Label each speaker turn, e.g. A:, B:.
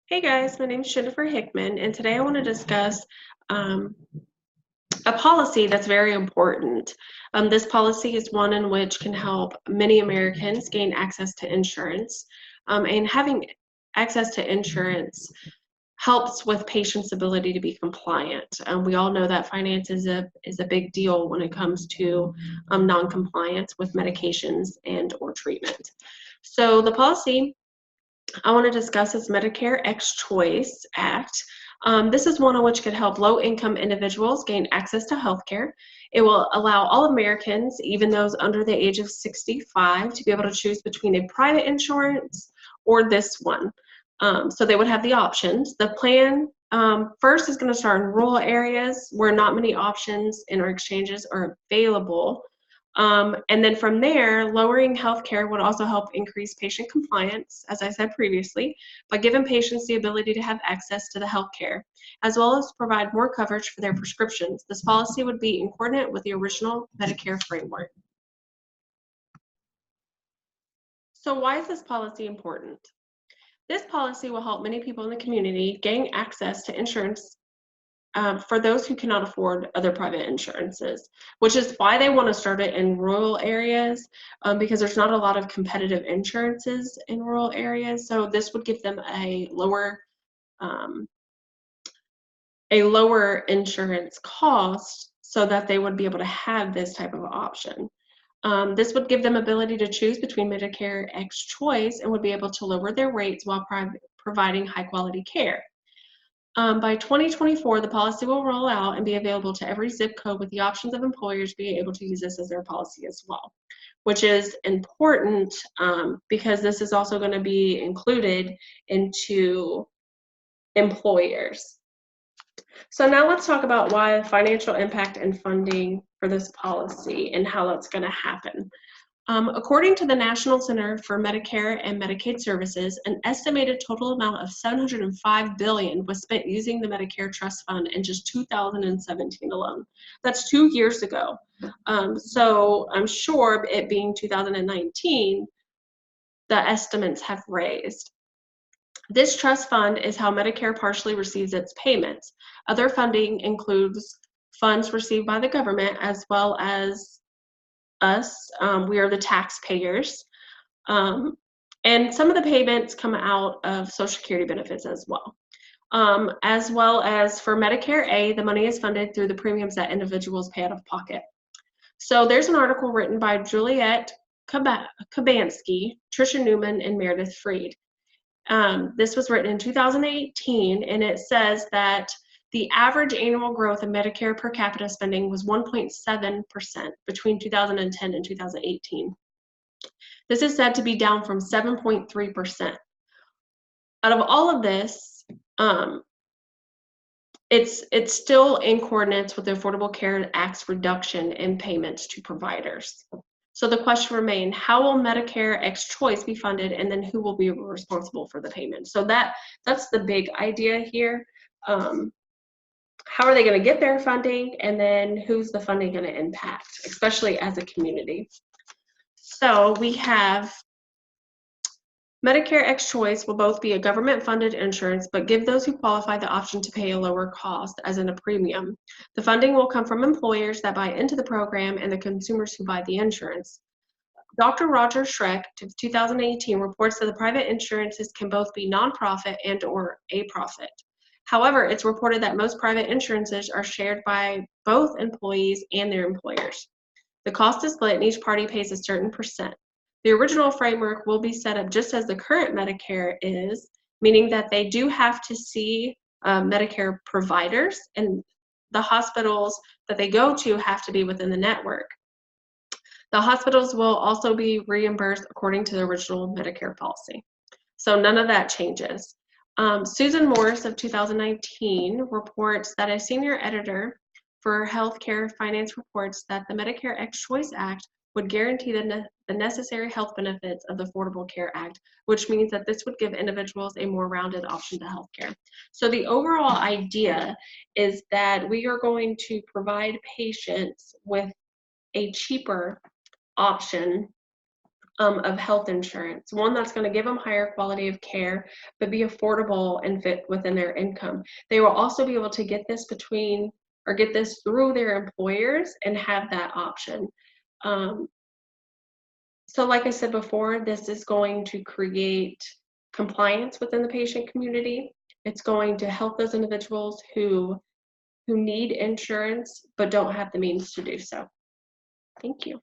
A: Hey guys, my name is Jennifer Hickman, and today I want to discuss um, a policy that's very important. This policy is one in which can help many Americans gain access to insurance, and having access to insurance helps with patients' ability to be compliant. We all know that finance is a big deal when it comes to non-compliance with medications and or treatment. So the policy I want to discuss is Medicare X Choice Act. This is one in which could help low-income individuals gain access to health care. It will allow all Americans, even those under the age of 65, to be able to choose between a private insurance or this one. So they would have the options. The plan first is going to start in rural areas where not many options in our exchanges are available. And then from there, lowering healthcare would also help increase patient compliance, as I said previously, by giving patients the ability to have access to the healthcare, as well as provide more coverage for their prescriptions. This policy would be in coordinate with the original Medicare framework. So why is this policy important? This policy will help many people in the community gain access to insurance for those who cannot afford other private insurances, which is why they want to start it in rural areas, because there's not a lot of competitive insurances in rural areas. So this would give them um, a lower insurance cost so that they would be able to have this type of option. This would give them ability to choose between Medicare X Choice and would be able to lower their rates while providing high quality care. By 2024, the policy will roll out and be available to every zip code with the options of employers being able to use this as their policy as well, which is important because this is also going to be included into employers. So now let's talk about why financial impact and funding for this policy and how that's going to happen. According to the National Center for Medicare and Medicaid Services, an estimated total amount of $705 billion was spent using the Medicare Trust Fund in just 2017 alone. That's 2 years ago. So I'm sure it being 2019, the estimates have raised. This trust fund is how Medicare partially receives its payments. Other funding includes funds received by the government as well as us. We are the taxpayers. And some of the payments come out of Social Security benefits as well. As well as for Medicare A, the money is funded through the premiums that individuals pay out of pocket. So there's an article written by Juliet Kabansky, Tricia Newman, and Meredith Freed. This was written in 2018, and it says that the average annual growth in Medicare per capita spending was 1.7% between 2010 and 2018. This is said to be down from 7.3%. Out of all of this, it's still in coordinates with the Affordable Care Act's reduction in payments to providers. So the question remains, how will Medicare X Choice be funded, and then who will be responsible for the payment? So that's the big idea here. How are they going to get their funding, and then who's the funding going to impact, especially as a community? So we have Medicare X Choice will both be a government-funded insurance, but give those who qualify the option to pay a lower cost, as in a premium. The funding will come from employers that buy into the program and the consumers who buy the insurance. Dr. Roger Schreck, 2018, reports that the private insurances can both be nonprofit and or a profit. However, it's reported that most private insurances are shared by both employees and their employers. The cost is split and each party pays a certain percent. The original framework will be set up just as the current Medicare is, meaning that they do have to see Medicare providers, and the hospitals that they go to have to be within the network. The hospitals will also be reimbursed according to the original Medicare policy. So none of that changes. Susan Morris of 2019 reports that a senior editor for Healthcare Finance reports that the Medicare X Choice Act would guarantee the necessary health benefits of the Affordable Care Act, which means that this would give individuals a more rounded option to healthcare. So the overall idea is that we are going to provide patients with a cheaper option of health insurance, one that's going to give them higher quality of care, but be affordable and fit within their income. They will also be able to get this through their employers and have that option. So like I said before, this is going to create compliance within the patient community. It's going to help those individuals who need insurance but don't have the means to do so. Thank you.